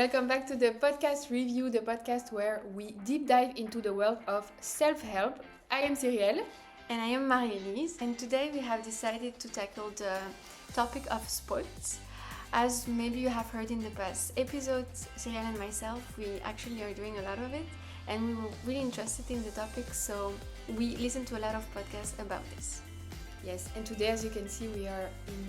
Welcome back to the podcast review, the podcast where we deep dive into the world of self-help. I am Cyrielle. And I am Marie-Elise, and today we have decided to tackle the topic of sports. As maybe you have heard in the past episodes, Cyrielle and myself, we actually are doing a lot of it, and we were really interested in the topic, so we listened to a lot of podcasts about this. Yes, and today, as you can see, we are in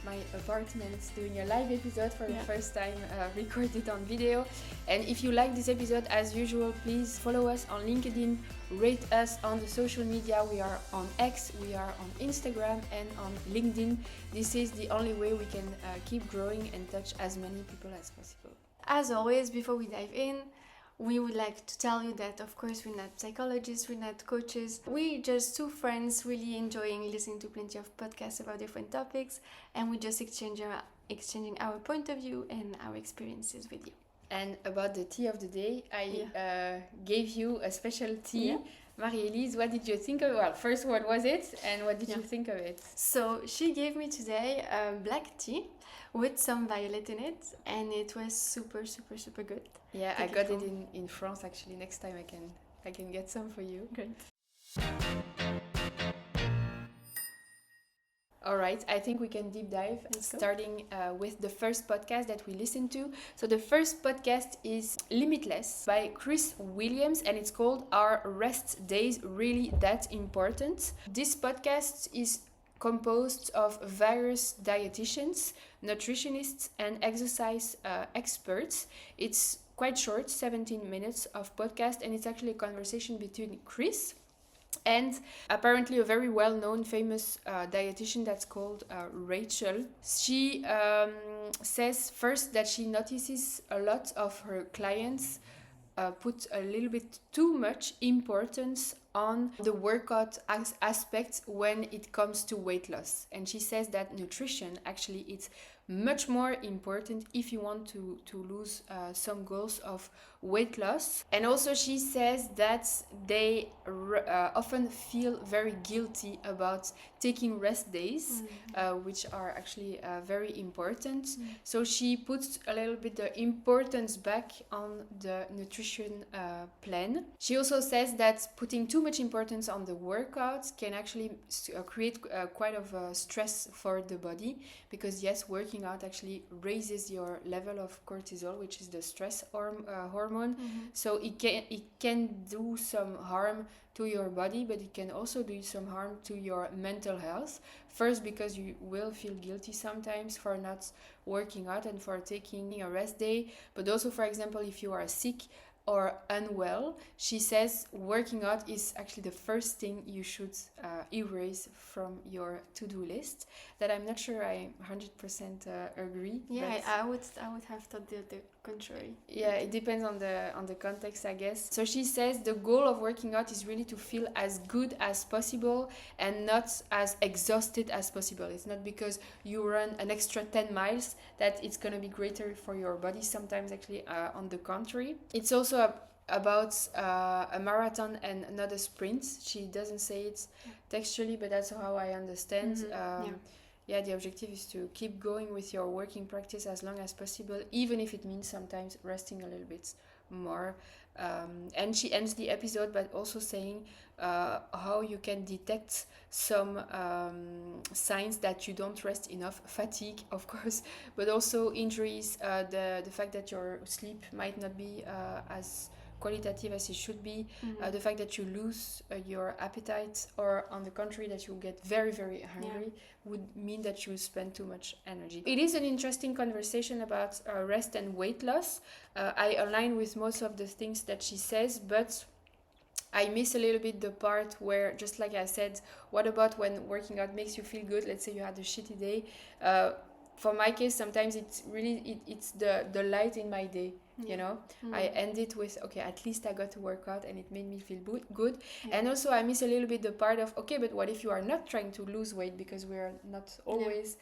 my apartment doing a live episode for the first time, recorded on video. And if you like this episode, as usual, please follow us on LinkedIn, rate us on the social media. We are on X, we are on Instagram and on LinkedIn. This is the only way we can keep growing and touch as many people as possible. As always, before we dive in, we would like to tell you that, of course, we're not psychologists, we're not coaches. We're just two friends really enjoying listening to plenty of podcasts about different topics, and we're just exchanging our point of view and our experiences with you. And about the tea of the day, I gave you a special tea. Yeah. Marie-Elise, what did you think of it? Well, first, what was it and what did you think of it? So she gave me today a black tea with some violet in it, and it was super good. Yeah, I got it in France actually. Next time I can get some for you. Great. Alright, I think we can deep dive, starting with the first podcast that we listened to. So the first podcast is Limitless by Chris Williams, and it's called Are Rest Days Really That Important? This podcast is composed of various dietitians, nutritionists, and exercise experts. It's quite short, 17 minutes of podcast, and it's actually a conversation between Chris and apparently a very well-known famous dietitian that's called Rachel. She says first that she notices a lot of her clients put a little bit too much importance on the workout aspect when it comes to weight loss. And she says that nutrition actually is much more important if you want to lose some goals of weight loss. And also she says that they often feel very guilty about taking rest days, which are actually very important. So she puts a little bit the importance back on the nutrition plan. She also says that putting too much importance on the workouts can actually create quite of a stress for the body, because yes, working out actually raises your level of cortisol, which is the stress hormone. So it can do some harm to your body, but it can also do some harm to your mental health. First, because you will feel guilty sometimes for not working out and for taking a rest day, but also, for example, if you are sick or unwell, she says working out is actually the first thing you should erase from your to-do list. That I'm not sure I 100% agree. Yeah, I would have thought the contrary. Yeah, it depends on the context, I guess. So she says the goal of working out is really to feel as good as possible and not as exhausted as possible. It's not because you run an extra 10 miles that it's going to be greater for your body. Sometimes actually on the contrary. It's also about a marathon and not a sprint. She doesn't say it textually, but that's how I understand. Yeah, the objective is to keep going with your working practice as long as possible, even if it means sometimes resting a little bit more. And she ends the episode by also saying how you can detect some signs that you don't rest enough. Fatigue, of course, but also injuries, the fact that your sleep might not be as qualitative as it should be, the fact that you lose your appetite, or on the contrary that you get very hungry, would mean that you spend too much energy. It is an interesting conversation about rest and weight loss. I align with most of the things that she says, but I miss a little bit the part where, just like I said, what about when working out makes you feel good? Let's say you had a shitty day. For my case, sometimes it's the light in my day. You know, I end it with, okay, at least I got to work out and it made me feel good. And also I miss a little bit the part of, okay, but what if you are not trying to lose weight, because we are not always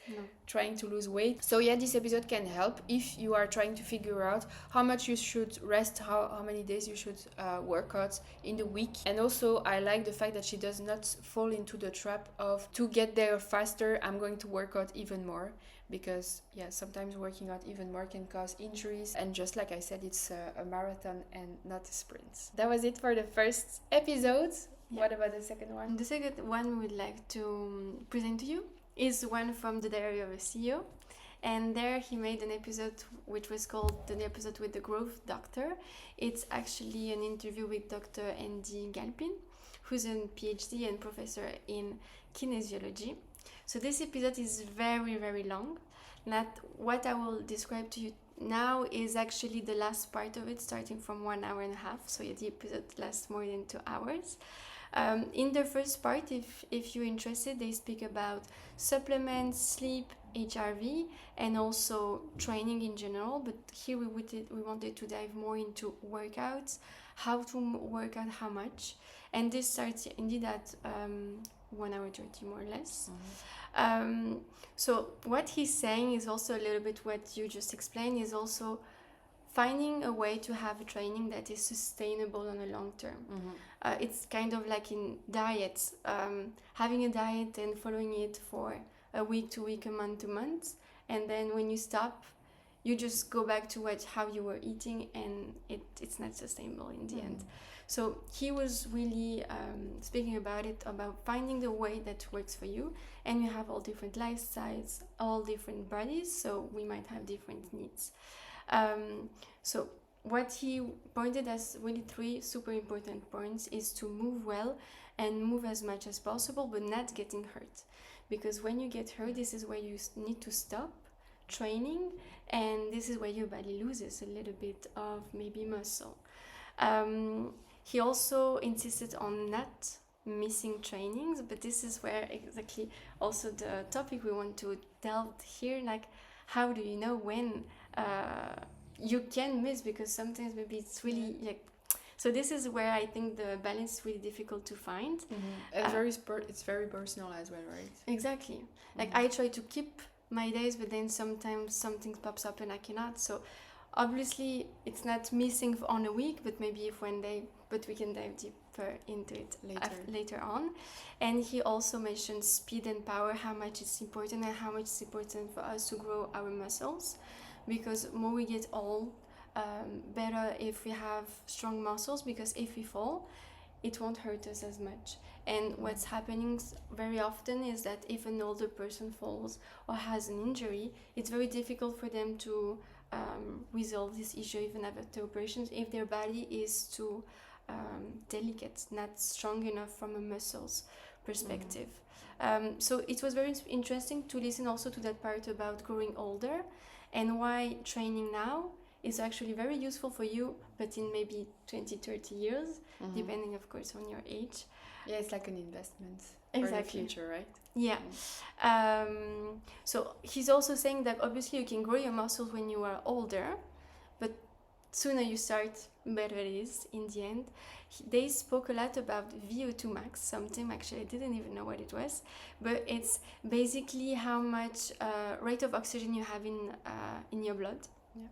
trying to lose weight. So yeah, this episode can help if you are trying to figure out how much you should rest, how many days you should work out in the week. And also I like the fact that she does not fall into the trap of, to get there faster, I'm going to work out even more. because sometimes working out even more can cause injuries, and just like I said, it's a marathon and not a sprint. That was it for the first episode. What about the second one? The second one we would like to present to you is one from the Diary of a CEO, and there he made an episode which was called the episode with the Growth Doctor. It's actually an interview with Dr. Andy Galpin, who's a PhD and professor in kinesiology. So this episode is very, very long. Not what I will describe to you now is actually the last part of it, starting from 1 hour and a half. So the episode lasts more than 2 hours. In the first part, if you're interested, they speak about supplements, sleep, HRV, and also training in general. But here we wanted to dive more into workouts, how to work out, how much, and this starts indeed at 1 hour 30 more or less. So what he's saying is also a little bit what you just explained, is also finding a way to have a training that is sustainable on a long term. It's kind of like in diets, having a diet and following it for a week to week, a month to month, and then when you stop, you just go back to how you were eating, and it's not sustainable in the end. So he was really speaking about it, about finding the way that works for you, and you have all different lifestyles, all different bodies, so we might have different needs. So what he pointed as really 3 super important points is to move well and move as much as possible, but not getting hurt. Because when you get hurt, this is where you need to stop training, and this is where your body loses a little bit of maybe muscle. He also insisted on not missing trainings, but this is where exactly also the topic we want to delve here, like how do you know when you can miss, because sometimes maybe it's really so this is where I think the balance is really difficult to find. And it's very personal as well, right? Exactly. Like I try to keep my days, but then sometimes something pops up and I cannot. So obviously it's not missing on a week, but maybe if one day, but we can dive deeper into it later on. And he also mentioned speed and power, how much it's important and how much it's important for us to grow our muscles, because more we get old, better if we have strong muscles, because if we fall, it won't hurt us as much. And what's happening very often is that if an older person falls or has an injury, it's very difficult for them to resolve this issue even after operations, if their body is too delicate, not strong enough from a muscles perspective. So it was very interesting to listen also to that part about growing older, and why training now is actually very useful for you, but in maybe 20-30 years, depending of course on your age. Yeah, it's like an investment for the future, right? Yeah. So he's also saying that obviously you can grow your muscles when you are older, but sooner you start, better it is in the end. They spoke a lot about VO2 max, something actually I didn't even know what it was, but it's basically how much rate of oxygen you have in your blood. Yeah.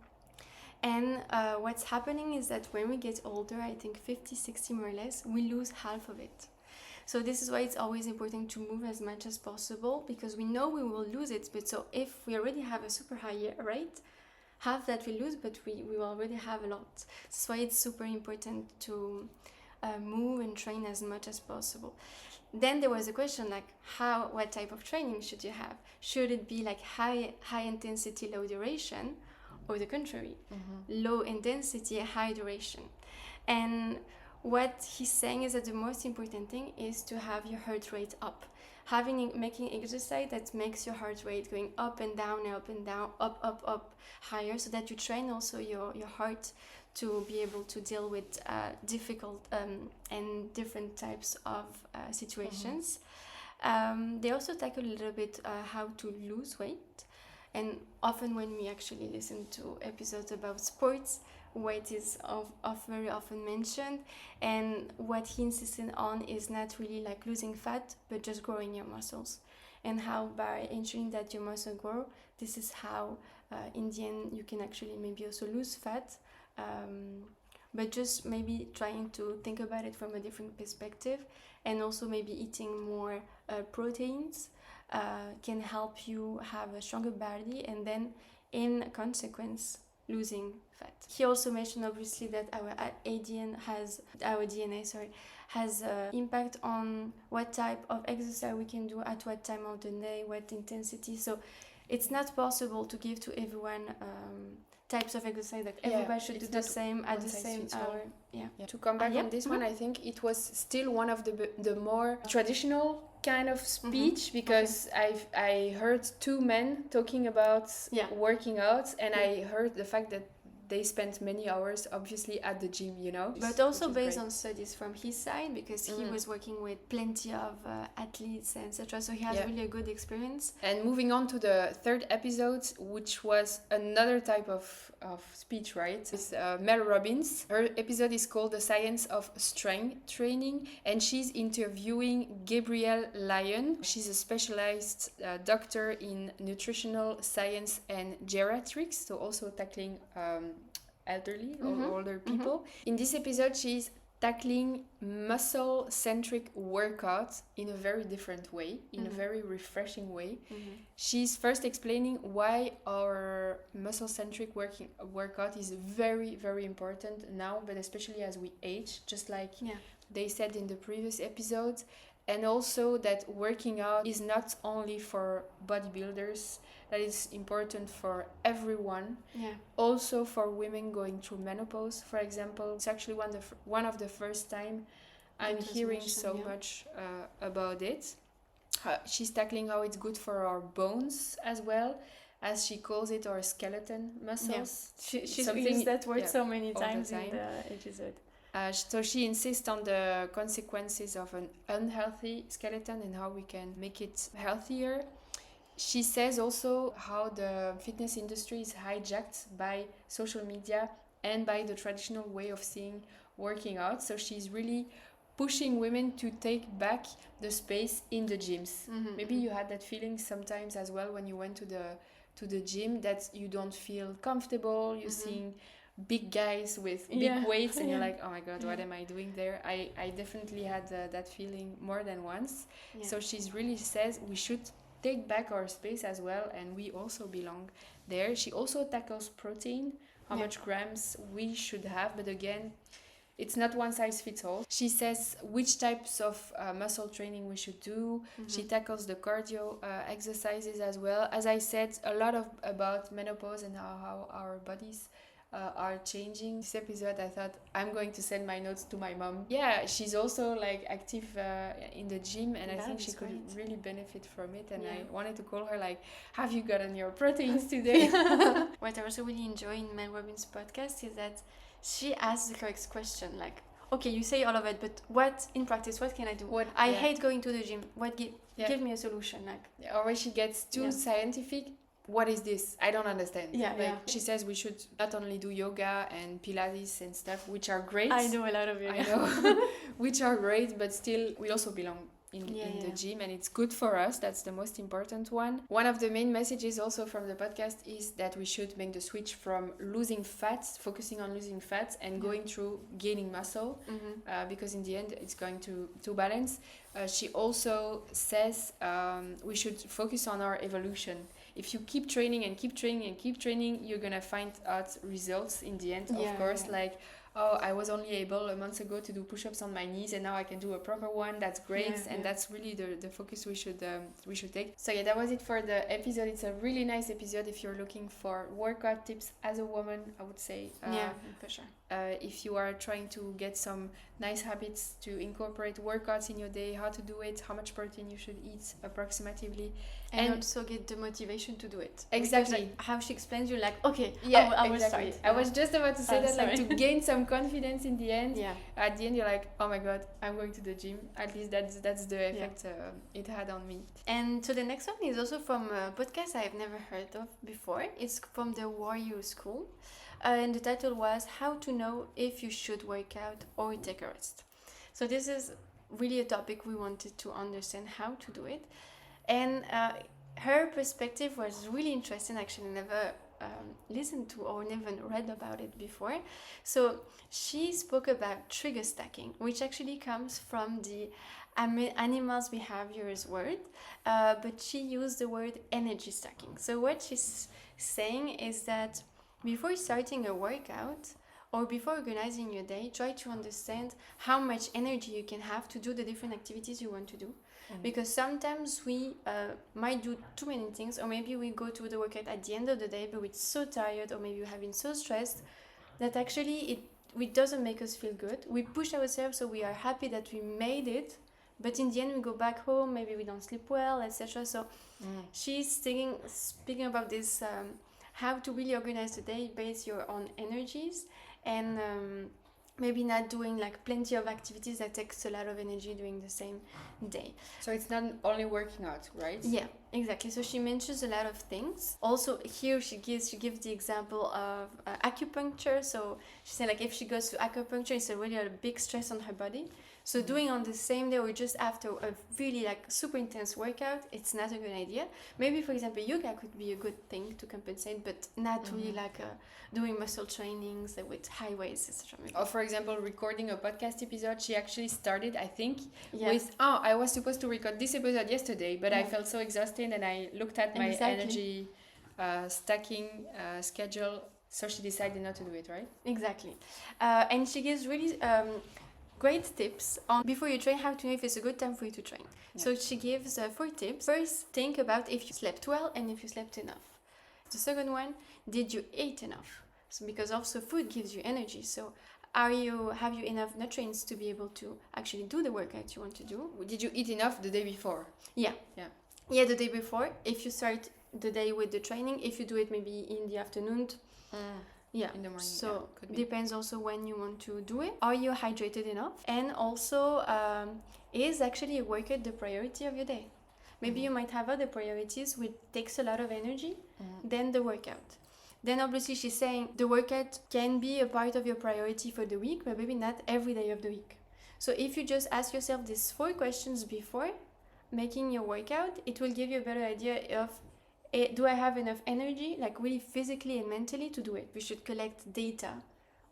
And what's happening is that when we get older, I think 50, 60 more or less, we lose half of it. So this is why it's always important to move as much as possible, because we know we will lose it. But so if we already have a super high rate, half that we lose, but we will already have a lot. That's why it's super important to move and train as much as possible. Then there was a question like, what type of training should you have? Should it be like high intensity, low duration, or the contrary, low intensity, high duration? And what he's saying is that the most important thing is to have your heart rate up. Making exercise that makes your heart rate going up and down, up, higher, so that you train also your heart to be able to deal with difficult and different types of situations. They also tackle a little bit how to lose weight. And often when we actually listen to episodes about sports, weight is very often mentioned, and what he insisted on is not really like losing fat, but just growing your muscles, and how by ensuring that your muscle grow, this is how in the end you can actually maybe also lose fat, but just maybe trying to think about it from a different perspective, and also maybe eating more proteins, can help you have a stronger body, and then in consequence losing fat. He also mentioned obviously that our DNA has impact on what type of exercise we can do at what time of the day, what intensity. So it's not possible to give to everyone types of exercise that everybody should do the same at the same hour. To come back on this one, I think it was still one of the more traditional kind of speech, because I heard two men talking about working out, and I heard the fact that they spent many hours obviously at the gym, but also based on studies from his side, because he was working with plenty of athletes and etc., so he has really a good experience. And moving on to the third episode, which was another type of speech, right? It's Mel Robbins. Her episode is called The Science of Strength Training, and she's interviewing Gabrielle Lyon. She's a specialized doctor in nutritional science and geriatrics, so also tackling elderly or older people. In this episode, she's tackling muscle-centric workouts in a very different way, in a very refreshing way. She's first explaining why our muscle-centric workout is very, very important now, but especially as we age, just like they said in the previous episodes. And also that working out is not only for bodybuilders, that is important for everyone. Also for women going through menopause, for example. It's actually one of the first time I'm hearing so much about it. She's tackling how it's good for our bones as well, as she calls it, our skeleton muscles. She's used that word so many times in the episode. So she insists on the consequences of an unhealthy skeleton and how we can make it healthier. She says also how the fitness industry is hijacked by social media and by the traditional way of seeing working out. So she's really pushing women to take back the space in the gyms. Maybe you had that feeling sometimes as well when you went to the gym, that you don't feel comfortable. You're seeing big guys with big weights and you're like, oh my god, what am I doing there? I definitely had that feeling more than once. So she's really says we should take back our space as well, and we also belong there. She also tackles protein, how much grams we should have, but again, it's not one size fits all. She says which types of muscle training we should do. She tackles the cardio exercises as well. As I said, a lot about menopause and how our bodies are changing. This episode, I thought I'm going to send my notes to my mom. Yeah, she's also like active in the gym, and I think she could really benefit from it. And I wanted to call her like, have you gotten your proteins today? What I also really enjoy in Mel Robbins' podcast is that she asks the correct question, like, okay, you say all of it, but what in practice, what can I do? I hate going to the gym. Give me a solution, like. Or when she gets too scientific, what is this? I don't understand. She says we should not only do yoga and Pilates and stuff, which are great. I do a lot of yoga. I know, which are great, but still we also belong in the gym, and it's good for us. That's the most important one. One of the main messages also from the podcast is that we should make the switch from losing fat, focusing on losing fat, and going through gaining muscle, because in the end it's going to balance. She also says we should focus on our evolution. If you keep training and keep training and keep training, you're gonna find out results in the end. Of course, like, oh, I was only able a month ago to do push-ups on my knees, and now I can do a proper one. That's great, and that's really the focus we should take. So yeah, that was it for the episode. It's a really nice episode if you're looking for workout tips as a woman, I would say. For sure. If you are trying to get some nice habits to incorporate workouts in your day, how to do it, how much protein you should eat approximately, and also get the motivation to do it. Exactly. Because, like, how she explains, you're like, okay, I will start. I was just about to say that, like, to gain some confidence in the end. At the end, you're like, oh my god, I'm going to the gym. At least that's the effect it had on me. And so the next one is also from a podcast I've never heard of before. It's from the Warrior School. And the title was How to Know If You Should Work Out or Take a Rest. So this is really a topic we wanted to understand how to do it. And her perspective was really interesting. Actually, never listened to or even read about it before. So she spoke about trigger stacking, which actually comes from the animals behaviors word, but she used the word energy stacking. So what she's saying is that before starting a workout or before organizing your day, try to understand how much energy you can have to do the different activities you want to do. Because sometimes we might do too many things, or maybe we go to the workout at the end of the day, but we're so tired, or maybe we have been so stressed that actually it doesn't make us feel good. We push ourselves, so we are happy that we made it, but in the end we go back home, maybe we don't sleep well, etc. So she's speaking about this, how to really organize the day based your own energies, and maybe not doing like plenty of activities that takes a lot of energy during the same day. So it's not only working out, right? Yeah, exactly. So she mentions a lot of things. Also here she gives the example of acupuncture. So she said like if she goes to acupuncture, it's already a big stress on her body. So doing on the same day or just after a really like super intense workout, it's not a good idea. Maybe for example yoga could be a good thing to compensate, but not really like doing muscle trainings with high weights, etc. Or for example, recording a podcast episode, she actually started, I think, Yeah. with, I was supposed to record this episode yesterday, but I felt so exhausted and I looked at my energy stacking schedule, so she decided not to do it, right? Exactly. And she gives really great tips on before you train, how to know if it's a good time for you to train. Yeah. So she gives 4 tips. First, think about if you slept well and if you slept enough. The second one, did you eat enough? So because also food gives you energy. So have you enough nutrients to be able to actually do the workout you want to do? Did you eat enough the day before? Yeah, the day before. If you start the day with the training, if you do it maybe in the afternoon. Yeah, in the morning. So depends also when you want to do it. Are you hydrated enough? And also, is actually a workout the priority of your day? Maybe you might have other priorities which takes a lot of energy than the workout. Then obviously she's saying the workout can be a part of your priority for the week, but maybe not every day of the week. So if you just ask yourself these 4 questions before making your workout, it will give you a better idea of, do I have enough energy, like really physically and mentally, to do it? We should collect data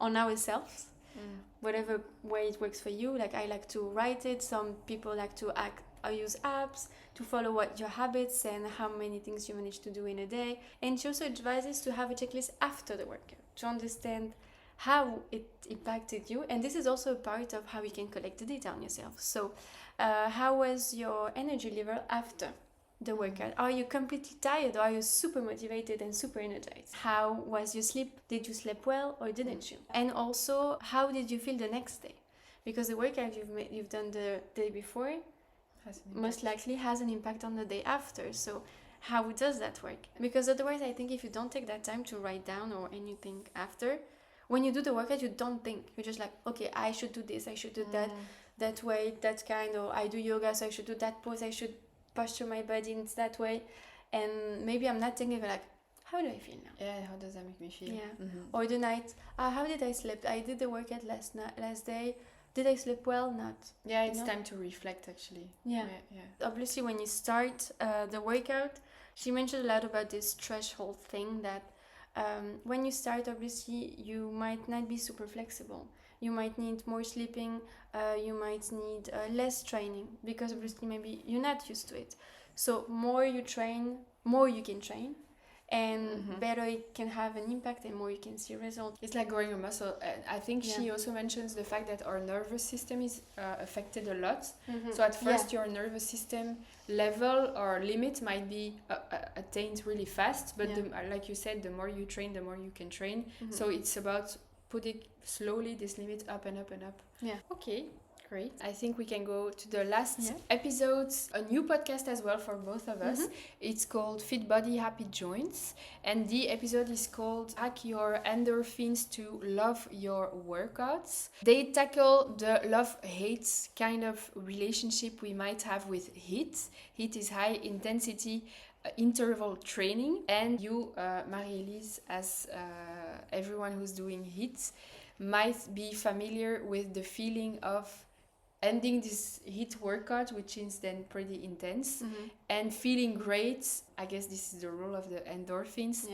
on ourselves, whatever way it works for you. Like I like to write it. Some people like to use apps to follow what your habits and how many things you manage to do in a day. And she also advises to have a checklist after the workout to understand how it impacted you. And this is also a part of how you can collect the data on yourself. So how was your energy level after the workout? Are you completely tired, or are you super motivated and super energized? How was your sleep? Did you sleep well or didn't you? And also, how did you feel the next day? Because the workout you've done the day before most likely has an impact on the day after. So how does that work? Because otherwise I think if you don't take that time to write down or anything after, when you do the workout you don't think, you're just like, okay, I should do this, I should do that way, that kind, or I do yoga so I should do that pose, I should posture my body in that way, and maybe I'm not thinking like, how do I feel now? Yeah, how does that make me feel? Yeah. Or the night, how did I sleep? I did the workout last day. Did I sleep well? Not. Yeah, it's time to reflect actually. Yeah. Obviously, when you start the workout, she mentioned a lot about this threshold thing that when you start, obviously, you might not be super flexible. You might need more sleeping, you might need less training, because obviously maybe you're not used to it. So more you train, more you can train, and better it can have an impact and more you can see results. It's like growing a muscle. I think she also mentions the fact that our nervous system is affected a lot. So at first your nervous system level or limit might be attained really fast, but like you said, the more you train, the more you can train. So it's about putting slowly this limit up and up and up. Yeah. Okay. Great. I think we can go to the last episodes, a new podcast as well for both of us. It's called Fit Body, Happy Joints. And the episode is called Hack Your Endorphins to Love Your Workouts. They tackle the love-hate kind of relationship we might have with HIIT. HIIT is high intensity interval training. And you, Marie-Elise, as everyone who's doing HIIT, might be familiar with the feeling of ending this HIIT workout, which is then pretty intense, and feeling great. I guess this is the role of the endorphins.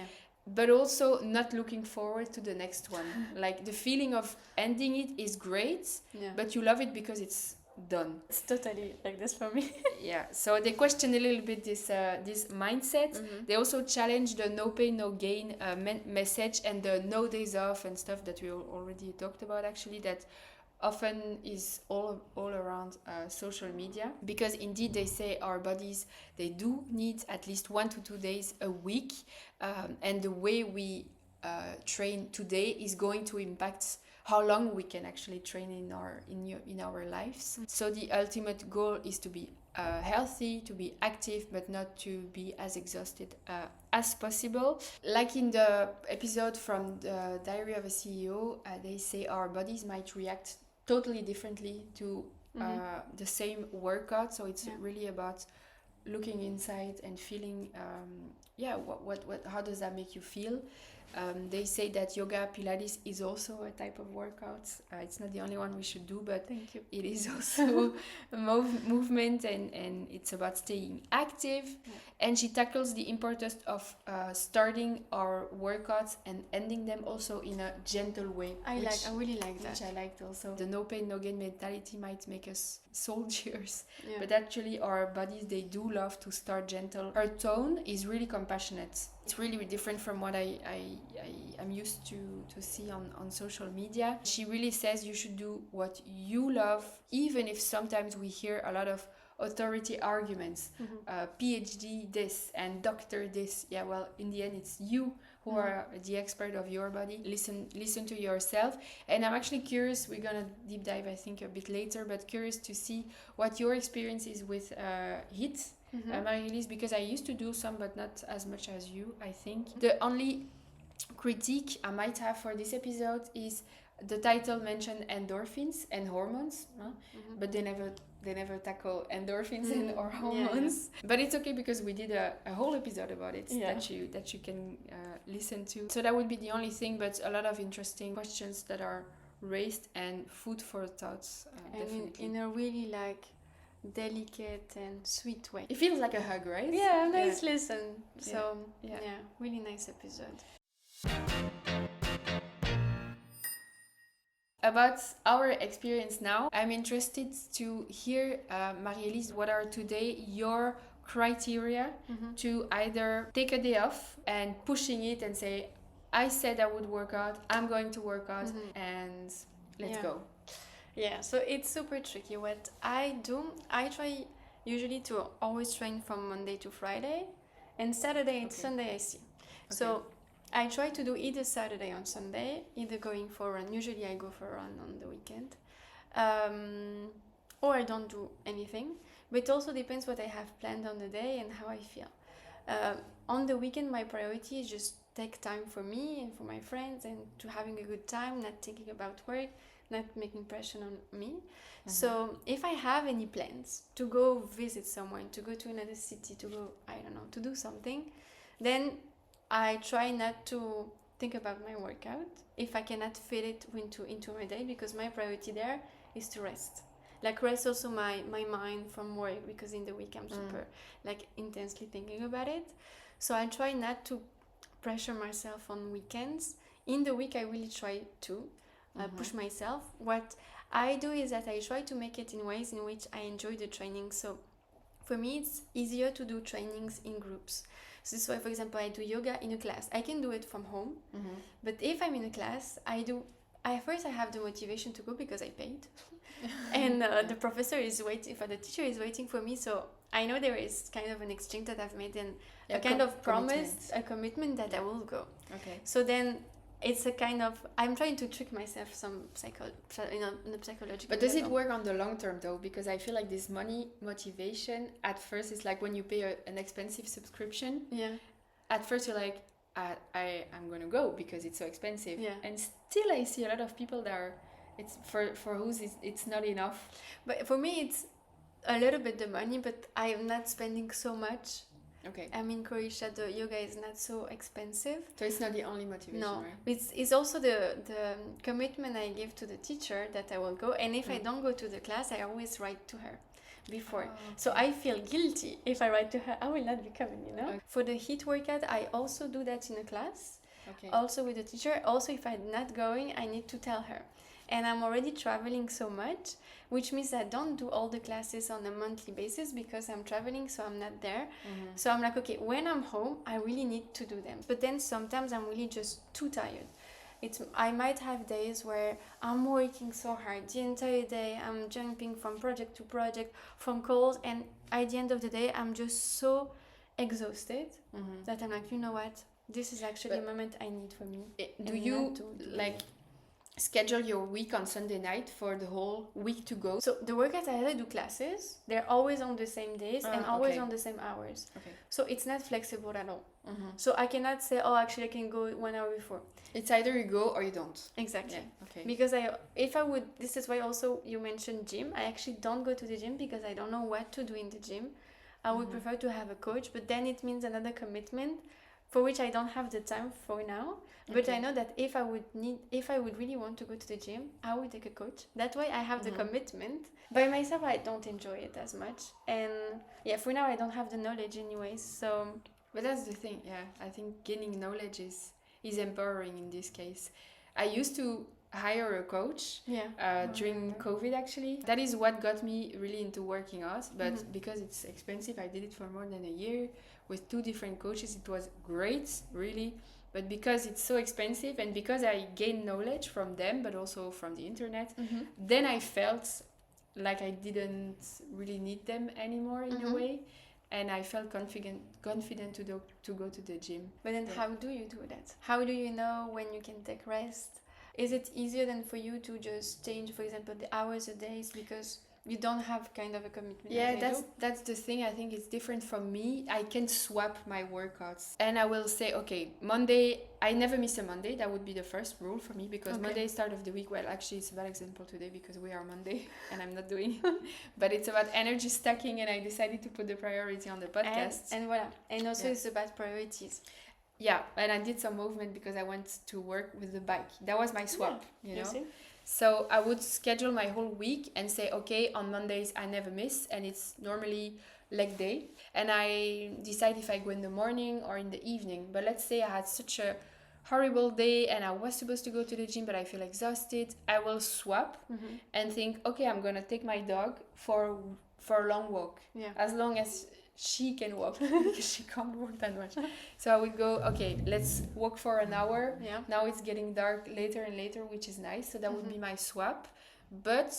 but also not looking forward to the next one. Like the feeling of ending it is great, Yeah. but you love it because it's done. It's totally like this for me. Yeah, so they question a little bit this mindset. Mm-hmm. They also challenge the no pain no gain message and the no days off and stuff that we already talked about, actually, that often is all around social media, because indeed they say our bodies, they do need at least 1 to 2 days a week, and the way we train today is going to impact how long we can actually train in our lives. So the ultimate goal is to be healthy, to be active, but not to be as exhausted as possible. Like in the episode from the Diary of a CEO, they say our bodies might react totally differently to the same workout. So it's really about looking inside and feeling, what how does that make you feel? They say that yoga, Pilates is also a type of workout. It's not the only one we should do, but Thank you. it is also a movement, and it's about staying active. Yeah. And she tackles the importance of starting our workouts and ending them also in a gentle way. I really like that. Which I liked also. The no pain, no gain mentality might make us soldiers, yeah. but actually our bodies, they do love to start gentle. Her tone is really compassionate. It's really different from what I'm used to see on social media. She really says you should do what you love, even if sometimes we hear a lot of authority arguments, PhD this and doctor this. Yeah, well, in the end, it's you who are the expert of your body. Listen to yourself. And I'm actually curious, we're gonna deep dive, I think, a bit later, but curious to see what your experience is with HIIT. Marie-Elise, because I used to do some, but not as much as you, I think. The only critique I might have for this episode is the title mentioned endorphins and hormones, but they never tackle endorphins and or hormones. Yeah. But it's okay, because we did a whole episode about it that you can listen to. So that would be the only thing, but a lot of interesting questions that are raised and food for thoughts. And in a really delicate and sweet way. It feels like a hug, right? Yeah, nice listen. So really nice episode. About our experience now, I'm interested to hear, Marie-Elise, what are today your criteria to either take a day off and pushing it and say, I said I would work out, I'm going to work out, and let's go. Yeah, so it's super tricky. What I do, I try usually to always train from Monday to Friday, and Saturday and Sunday I see. Okay. So I try to do either Saturday or Sunday, either going for a run. Usually I go for a run on the weekend, or I don't do anything. But it also depends what I have planned on the day and how I feel. On the weekend, my priority is just take time for me and for my friends and to having a good time, not thinking about work, not making pressure on me. So if I have any plans to go visit someone, to go to another city, to go, I don't know, to do something, then I try not to think about my workout if I cannot fit it into my day, because my priority there is to rest. Rest also my mind from work, because in the week I'm super intensely thinking about it. So I try not to pressure myself on weekends. In the week I really try to push myself. What I do is that I try to make it in ways in which I enjoy the training. So for me it's easier to do trainings in groups. So this is why, for example, I do yoga in a class. I can do it from home, but if I'm in a class, I have the motivation to go because I paid, and the professor is waiting, the teacher is waiting for me. So I know there is kind of an exchange that I've made, and a kind of promise, a commitment that I will go. Okay. So then it's a kind of, I'm trying to trick myself in a psychological. But does it work on the long term though? Because I feel like this money motivation at first is like when you pay an expensive subscription. Yeah. At first you're like, I'm gonna go because it's so expensive. Yeah. And still I see a lot of people that are, it's for whose it's not enough. But for me it's a little bit the money, but I am not spending so much. Okay. I'm in Croatia, the yoga is not so expensive. So it's not the only motivation, no, right? It's also the commitment I give to the teacher that I will go. And if I don't go to the class, I always write to her before. Oh, okay. So I feel guilty if I write to her, I will not be coming, Okay. For the HIIT workout, I also do that in a class. Okay. also with the teacher. Also, if I'm not going, I need to tell her. And I'm already traveling so much, which means I don't do all the classes on a monthly basis because I'm traveling, so I'm not there. So I'm like, okay, when I'm home, I really need to do them. But then sometimes I'm really just too tired. I might have days where I'm working so hard the entire day. I'm jumping from project to project, from calls, and at the end of the day, I'm just so exhausted that I'm like, you know what? This is actually a moment I need for me. Do you like schedule your week on Sunday night for the whole week to go? So the workouts I do classes, they're always on the same days and always on the same hours. Okay. So it's not flexible at all. So I cannot say, oh, actually I can go 1 hour before. It's either you go or you don't. Exactly. Yeah. Okay. Because this is why also you mentioned gym. I actually don't go to the gym because I don't know what to do in the gym. I would prefer to have a coach, but then it means another commitment for which I don't have the time for now. But I know that if I would really want to go to the gym, I would take a coach. That way I have the commitment. By myself, I don't enjoy it as much. And yeah, for now, I don't have the knowledge anyways. So, but that's the thing. Yeah, I think gaining knowledge is empowering in this case. I used to hire a coach during COVID actually. That is what got me really into working out, but because it's expensive, I did it for more than a year with 2 different coaches. It was great, really, but because it's so expensive and because I gained knowledge from them but also from the internet, then I felt like I didn't really need them anymore in a way, and I felt confident to go to the gym. But then how do you do that? How do you know when you can take rest? Is it easier than for you to just change, for example, the hours a days because you don't have kind of a commitment? Yeah, that's the thing. I think it's different from me. I can swap my workouts and I will say, okay, Monday, I never miss a Monday. That would be the first rule for me because Monday is start of the week. Well, actually, it's a bad example today because we are Monday and I'm not doing it. But it's about energy stacking and I decided to put the priority on the podcast. And voilà. And also it's about priorities. Yeah, and I did some movement because I went to work with the bike. That was my swap, you know? See? So I would schedule my whole week and say, okay, on Mondays I never miss, and it's normally leg day. And I decide if I go in the morning or in the evening. But let's say I had such a horrible day and I was supposed to go to the gym, but I feel exhausted. I will swap and think, okay, I'm gonna take my dog for a long walk. Yeah. As long as she can walk because she can't walk that much. So I would go, okay, let's walk for an hour. Yeah. Now it's getting dark later and later, which is nice. So that would be my swap. But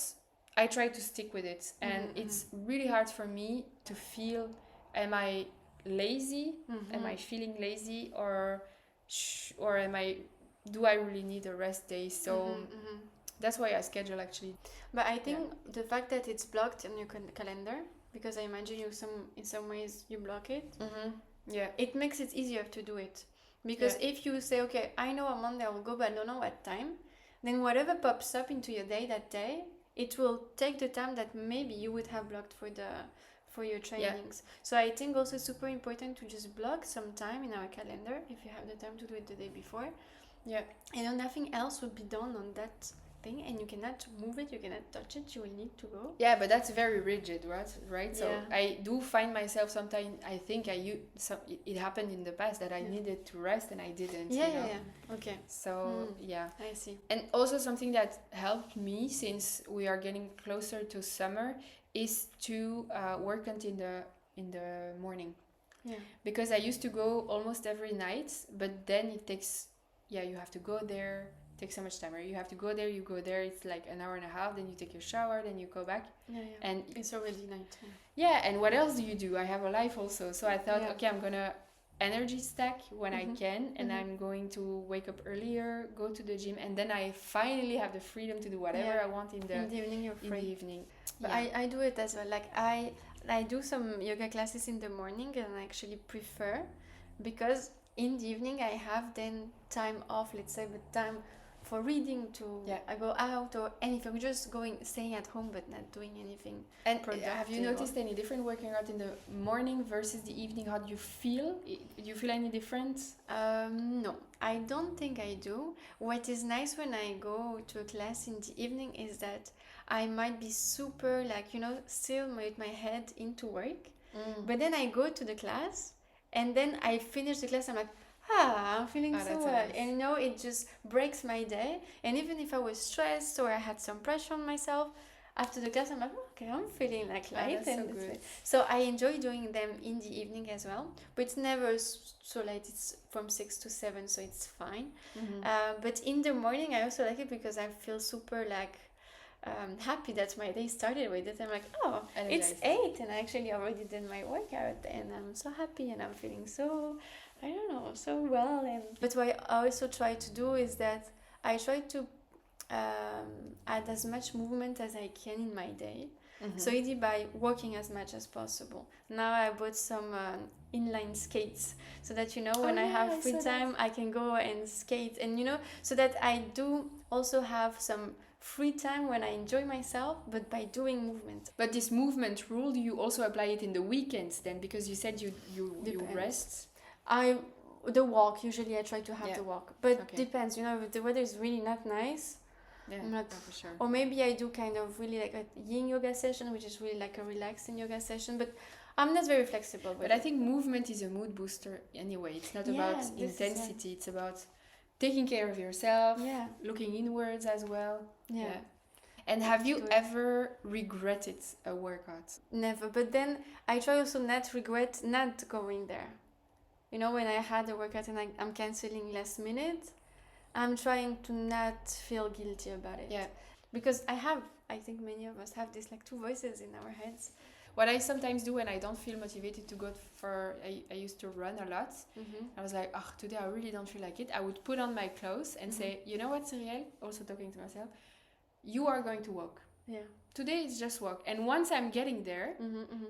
I try to stick with it. And it's really hard for me to feel, am I lazy? Am I feeling lazy? Or do I really need a rest day? So that's why I schedule actually. But I think the fact that it's blocked on your calendar, because I imagine in some ways you block it. Yeah, it makes it easier to do it. Because if you say, okay, I know on Monday I will go, but I don't know what time, then whatever pops up into your day that day, it will take the time that maybe you would have blocked for your trainings. So I think also it's super important to just block some time in our calendar if you have the time to do it the day before. Yeah, and then nothing else would be done on that thing, and you cannot move it, you cannot touch it, you will need to go. Yeah, but that's very rigid, right? So I do find myself sometimes, I think it happened in the past that I needed to rest and I didn't. Okay, so I see. And also something that helped me, since we are getting closer to summer, is to work until in the morning. Because I used to go almost every night, but then it takes you have to go there, take so much time, right? You have to go there, it's like an hour and a half, then you take your shower, then you go back. And it's already night. And what else do you do? I have a life also. So I thought, okay, I'm gonna energy stack when I can, and I'm going to wake up earlier, go to the gym, and then I finally have the freedom to do whatever I want in the evening. You're free. In the evening. But I do it as well. Like I do some yoga classes in the morning, and I actually prefer, because in the evening I have then time off, let's say, but time for reading, I go out or anything, just staying at home but not doing anything. And have you noticed any different working out in the morning versus the evening? How do you feel? Do you feel any difference? No, I don't think I do. What is nice when I go to a class in the evening is that I might be super still with my head into work, but then I go to the class and then I finish the class, I'm like, I'm feeling so that's well. nice. And you know, it just breaks my day. And even if I was stressed or I had some pressure on myself, after the class, I'm like, okay, I'm feeling like light. That's so and good. so I enjoy doing them in the evening as well. But it's never so late. It's from 6 to 7, so it's fine. But in the morning, I also like it because I feel super like happy that my day started with it. I'm like, oh, it's 8 and I actually already did my workout and I'm so happy and I'm feeling so, I don't know, so well. And but what I also try to do is that I try to add as much movement as I can in my day. So either by walking as much as possible. Now I bought some inline skates so that, you know, when I have free time, I can go and skate. And, you know, so that I do also have some free time when I enjoy myself, but by doing movement. But this movement rule, do you also apply it in the weekends then? Because you said you rest. The walk, usually I try to have the walk. But depends, you know, if the weather is really not nice, I'm not for sure. Or maybe I do kind of really like a yin yoga session, which is really like a relaxing yoga session, but I'm not very flexible. But I think movement is a mood booster anyway. It's not about intensity. It's about taking care of yourself, looking inwards as well. Yeah. And have you ever regretted a workout? Never. But then I try also not regret not going there. You know, when I had a workout and I'm cancelling last minute, I'm trying to not feel guilty about it. Yeah. Because I think many of us have this like two voices in our heads. What I sometimes do when I don't feel motivated to go for, I used to run a lot. I was like, today I really don't feel like it. I would put on my clothes and say, you know what, Cyrielle? Also talking to myself, you are going to walk. Yeah. Today it's just walk. And once I'm getting there,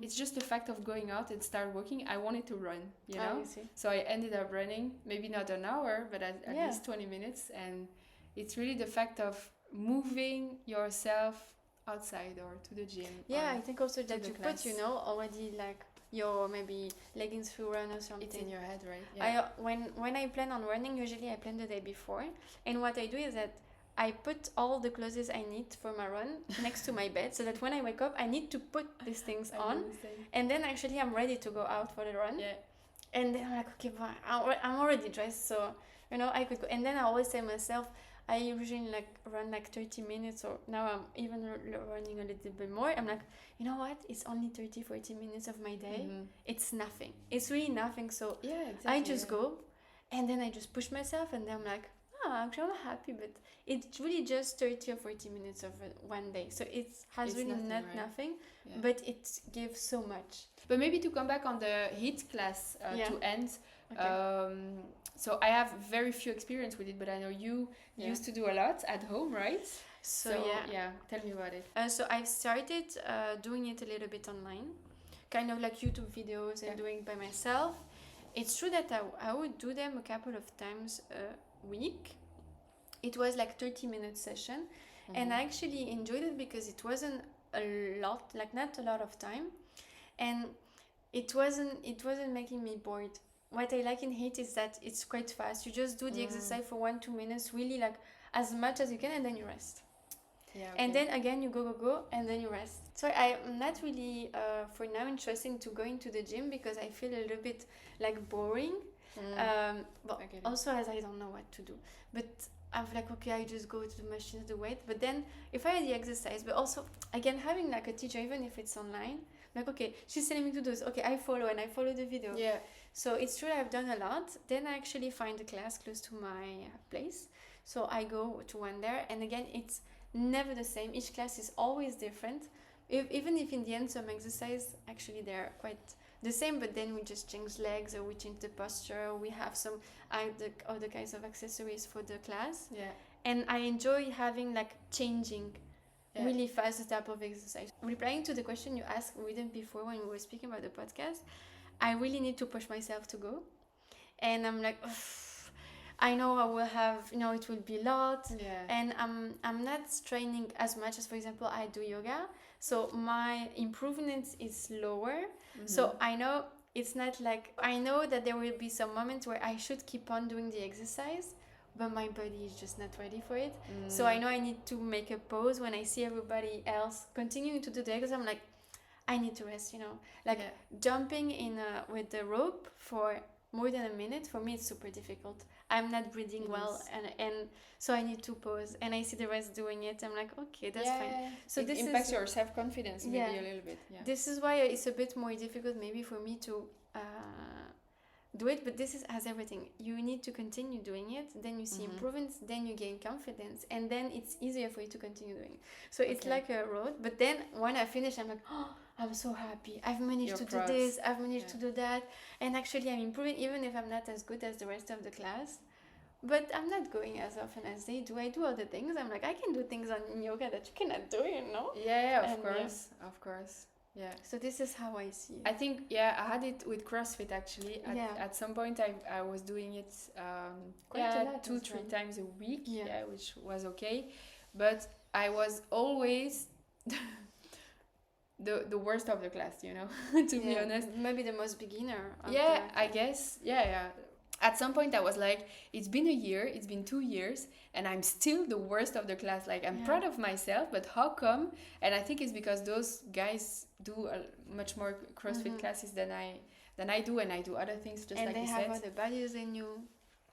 it's just the fact of going out and start walking. I wanted to run, you know? So I ended up running, maybe not an hour, but at least 20 minutes. And it's really the fact of moving yourself outside or to the gym. Yeah, I think also that you put, you know, already like your maybe leggings to run or something. It's in your head, right? Yeah. When I plan on running, usually I plan the day before. And what I do is that I put all the clothes I need for my run next to my bed so that when I wake up, I need to put these things on. And then actually I'm ready to go out for the run. Yeah. And then I'm like, okay, but I'm already dressed, so, you know, I could go. And then I always say myself, I usually like run like 30 minutes or now I'm even running a little bit more. I'm like, you know what? It's only 30-40 minutes of my day. It's nothing. It's really nothing. So I just go and then I just push myself and then I'm like, actually I'm happy, but it's really just 30 or 40 minutes of one day. So it has really nothing, but it gives so much. But maybe to come back on the HIIT class to end. Okay. So I have very few experience with it, but I know you used to do a lot at home, right? So tell me about it. So I've started doing it a little bit online, kind of like YouTube videos and doing it by myself. It's true that I would do them a couple of times a week. It was like 30-minute session, and I actually enjoyed it because it wasn't a lot, like not a lot of time, and it wasn't making me bored. What I like in HIIT is that it's quite fast. You just do the exercise for 1-2 minutes, really like as much as you can, and then you rest. Yeah, okay. And then again you go, and then you rest. So I'm not really for now interested to going to the gym because I feel a little bit like boring. But also as I don't know what to do. But I'm like, okay, I just go to the machine, the weight. But then if I had the exercise, but also again having like a teacher, even if it's online, like, okay, she's telling me to do this. Okay, I follow the video. Yeah. So it's true I've done a lot. Then I actually find a class close to my place. So I go to one there. And again, it's never the same. Each class is always different. Even if in the end some exercise, actually they're quite the same, but then we just change legs or we change the posture. We have some other kinds of accessories for the class. Yeah. And I enjoy having like changing really fast the type of exercise. Replying to the question you asked written before when we were speaking about the podcast, I really need to push myself to go. And I'm like, I know I will have, it will be a lot. Yeah. And I'm not training as much as, for example, I do yoga. So my improvement is lower. So I know it's not like, I know that there will be some moments where I should keep on doing the exercise, but my body is just not ready for it. So I know I need to make a pause when I see everybody else continuing to do the exercise. I'm like, I need to rest, like jumping in with the rope for more than a minute, for me it's super difficult. I'm not breathing well, and so I need to pause, and I see the rest doing it. I'm like, okay, that's fine. So it this impacts your self-confidence maybe a little bit. This is why it's a bit more difficult maybe for me to do it, but this is as everything. You need to continue doing it, then you see improvements, then you gain confidence, and then it's easier for you to continue doing it. So it's like a road, but then when I finish, I'm like, oh, I'm so happy. I've managed to do this, I've managed to do that, and actually I'm improving, even if I'm not as good as the rest of the class. But I'm not going as often as they do. I do other things. I'm like, I can do things on yoga that you cannot do, you know? Of course. Yeah. So this is how I see it. I think, I had it with CrossFit actually. At some point, I was doing it quite a lot, 2-3 times a week, which was okay. But I was always the worst of the class, you know, to be honest. Maybe the most beginner. I guess. At some point I was like, it's been a year, it's been 2 years, and I'm still the worst of the class. Like, I'm proud of myself, but how come? And I think it's because those guys do much more CrossFit classes than I do, and I do other things just like you said. And they have other bodies than you.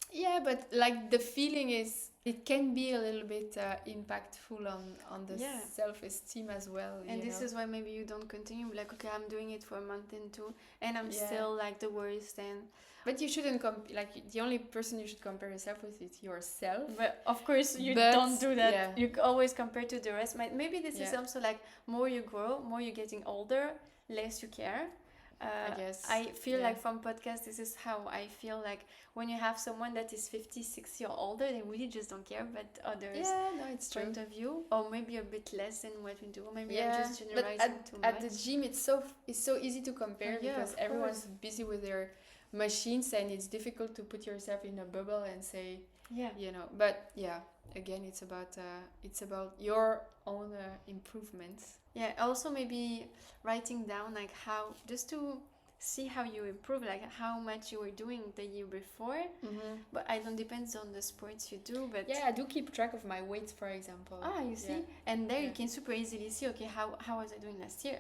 Yeah, but like the feeling is, it can be a little bit impactful on the self-esteem as well. And this is why maybe you don't continue. Like, okay, I'm doing it for a month and 2, and I'm still like the worst. But you shouldn't like, the only person you should compare yourself with is yourself. But of course you don't do that. Yeah. You always compare to the rest. Maybe this is also like, more you grow, more you're getting older, less you care. I guess. I feel like from podcasts, this is how I feel like when you have someone that is 50, 60 or older, they really just don't care about others' point of view, or maybe a bit less than what we do. Maybe I'm just generalizing too much. At the gym, it's so easy to compare because everyone's busy with their machines, and it's difficult to put yourself in a bubble and say, you know. But again, it's about your own improvements. Yeah, also maybe writing down like how, just to see how you improve, like how much you were doing the year before. But I don't, depends on the sports you do, but I do keep track of my weights, for example. You see, and there you can super easily see, okay, how was I doing last year?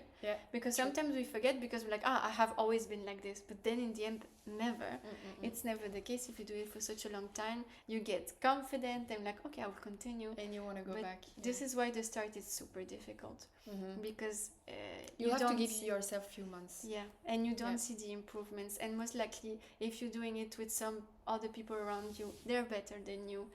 Because sometimes we forget, because we're like, I have always been like this, but then in the end, never. It's never the case. If you do it for such a long time, you get confident and like, okay, I will continue, and you want to go back. This is why the start is super difficult, because you have to give yourself a few months, and you don't see the improvements, and most likely if you're doing it with some other people around you, they're better than you,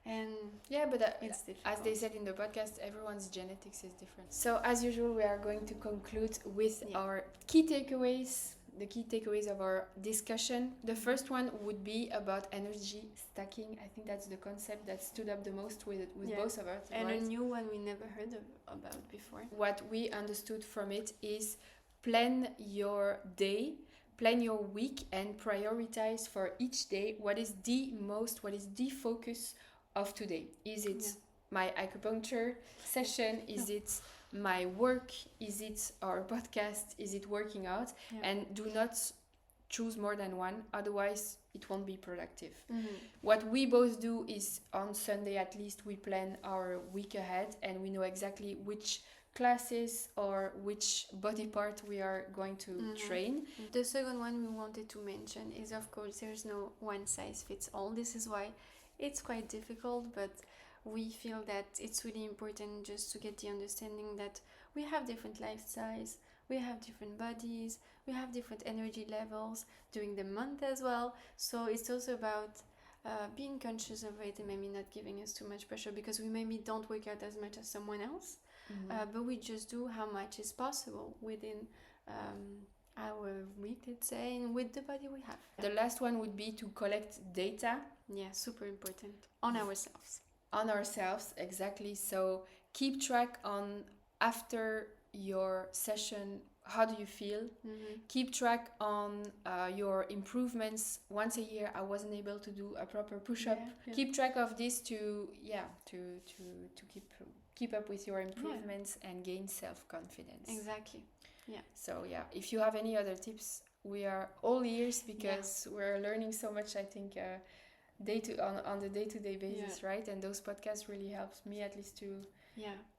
and but it's difficult. As they said in the podcast, everyone's genetics is different. So as usual, we are going to conclude with our key takeaways. The key takeaways of our discussion. The first one would be about energy stacking. I think that's the concept that stood up the most with both of us. And a new one we never heard about before. What we understood from it is, plan your day, plan your week, and prioritize for each day what is the focus of today. Is it my acupuncture session? Is it my work? Is it our podcast? Is it working out? And do not choose more than one, otherwise it won't be productive. What we both do is, on Sunday at least, we plan our week ahead, and we know exactly which classes or which body part we are going to train. The second one we wanted to mention is, of course, there's no one size fits all. This is why it's quite difficult, but we feel that it's really important just to get the understanding that we have different lifestyles, we have different bodies, we have different energy levels during the month as well. So it's also about being conscious of it, and maybe not giving us too much pressure, because we maybe don't work out as much as someone else, but we just do how much is possible within our week, let's say, and with the body we have. The last one would be to collect data. Super important. On ourselves, exactly. So keep track on, after your session, how do you feel? Keep track on your improvements. Once a year I wasn't able to do a proper push-up. Keep track of this to keep up with your improvements and gain self-confidence. Exactly. So if you have any other tips, we are all ears, because we're learning so much. I think on the day-to-day basis, right? And those podcasts really helps me at least to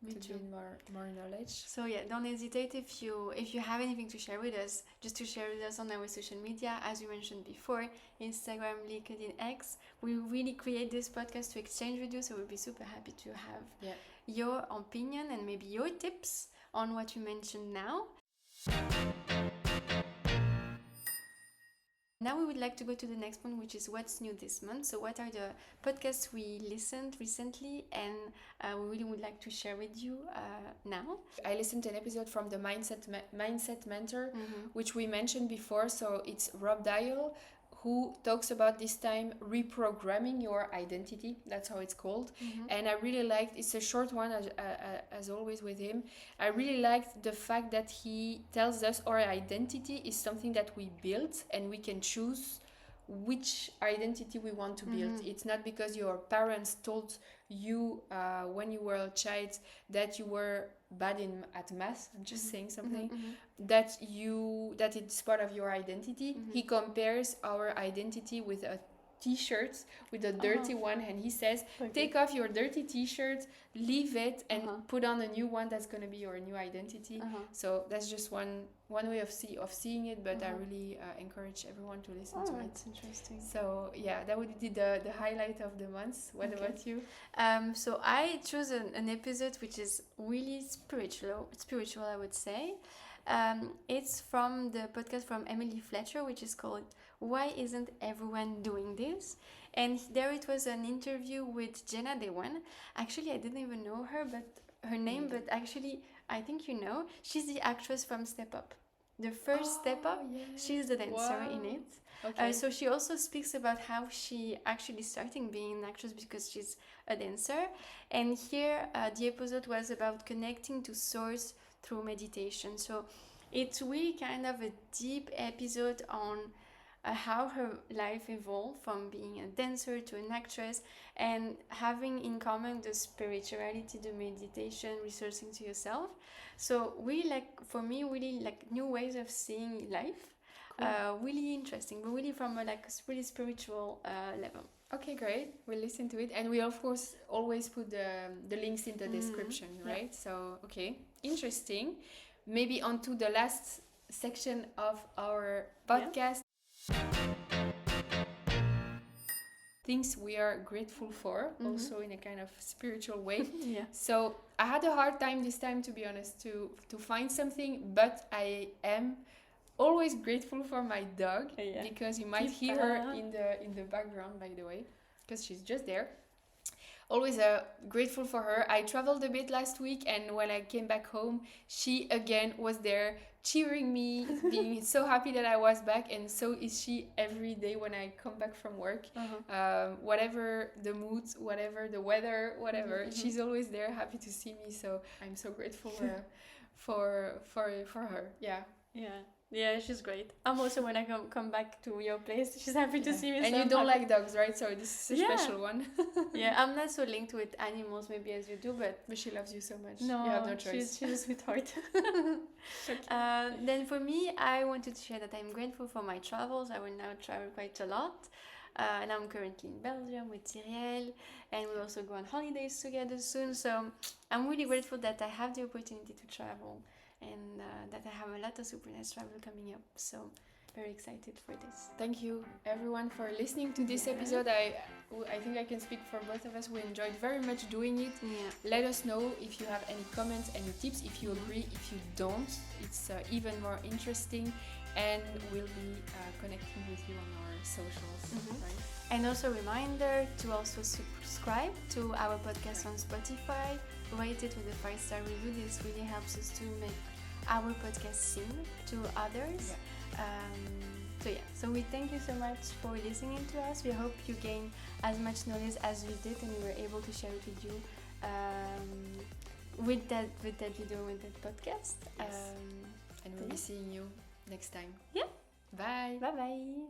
me too. gain more knowledge. So yeah, don't hesitate if you have anything to share with us, just to share with us on our social media, as we mentioned before, Instagram, LinkedIn, X. We really create this podcast to exchange with you, so we'll be super happy to have your opinion and maybe your tips on what we mentioned now. Now we would like to go to the next one, which is what's new this month. So what are the podcasts we listened recently and we really would like to share with you now? I listened to an episode from the Mindset Mentor, which we mentioned before. So it's Rob Dial, who talks about this time reprogramming your identity. That's how it's called. And I really liked, it's a short one as always with him. I really liked the fact that he tells us our identity is something that we build and we can choose which identity we want to build. It's not because your parents told you when you were a child that you were bad at math, I'm just saying something, that it's part of your identity. He compares our identity with a t-shirt, with a dirty one, and he says, take off your dirty t-shirt, leave it, and put on a new one that's going to be your new identity. So that's just one way of seeing it, but I really encourage everyone to listen to it. That's interesting. So yeah, that would be the highlight of the month. What about you? So I chose an episode which is really spiritual I would say. It's from the podcast from Emily Fletcher, which is called Why Isn't Everyone Doing This? And there it was an interview with Jenna Dewan. Actually, I didn't even know her name, but actually I think you know, she's the actress from Step Up. The first Step Up, she's the dancer in it. Okay. So she also speaks about how she actually started being an actress because she's a dancer. And here the episode was about connecting to source through meditation. So it's really kind of a deep episode on how her life evolved from being a dancer to an actress, and having in common the spirituality, the meditation, resourcing to yourself. So really, for me, really new ways of seeing life. Cool. Really interesting, but really from a really spiritual level. Okay, great. We'll listen to it, and we of course always put the links in the description, right? Yeah. So okay, interesting. Maybe on to the last section of our podcast. Things we are grateful for, also in a kind of spiritual way. So I had a hard time this time, to be honest, to find something, but I am always grateful for my dog, because you might hear her in the background, by the way, because she's just there. Always grateful for her. I traveled a bit last week, and when I came back home, she again was there cheering me, being so happy that I was back, and so is she every day when I come back from work. Whatever the mood, whatever the weather, whatever, she's always there, happy to see me. So I'm so grateful for her. Yeah, she's great. I'm also, when I come back to your place, she's happy to see me. And so you don't like dogs, right? So this is a special one. I'm not so linked with animals maybe as you do, but she loves you so much. No, you have no choice. She's a sweetheart. Then for me, I wanted to share that I'm grateful for my travels. I will now travel quite a lot. And I'm currently in Belgium with Cyrielle, and we'll also go on holidays together soon. So I'm really grateful that I have the opportunity to travel, and that I have a lot of super nice travel coming up. So very excited for this. Thank you everyone for listening to this episode. I think I can speak for both of us. We enjoyed very much doing it. Let us know if you have any comments, any tips, if you agree, if you don't. It's even more interesting, and we'll be connecting with you on our socials. Right? And also a reminder to also subscribe to our podcast on Spotify, rate it with a 5-star review. This really helps us to make our podcast seen to others. So we thank you so much for listening to us. We hope you gain as much knowledge as we did, and we were able to share it with you with that video, with that podcast. And we'll be seeing you next time. Yeah. Bye. Bye.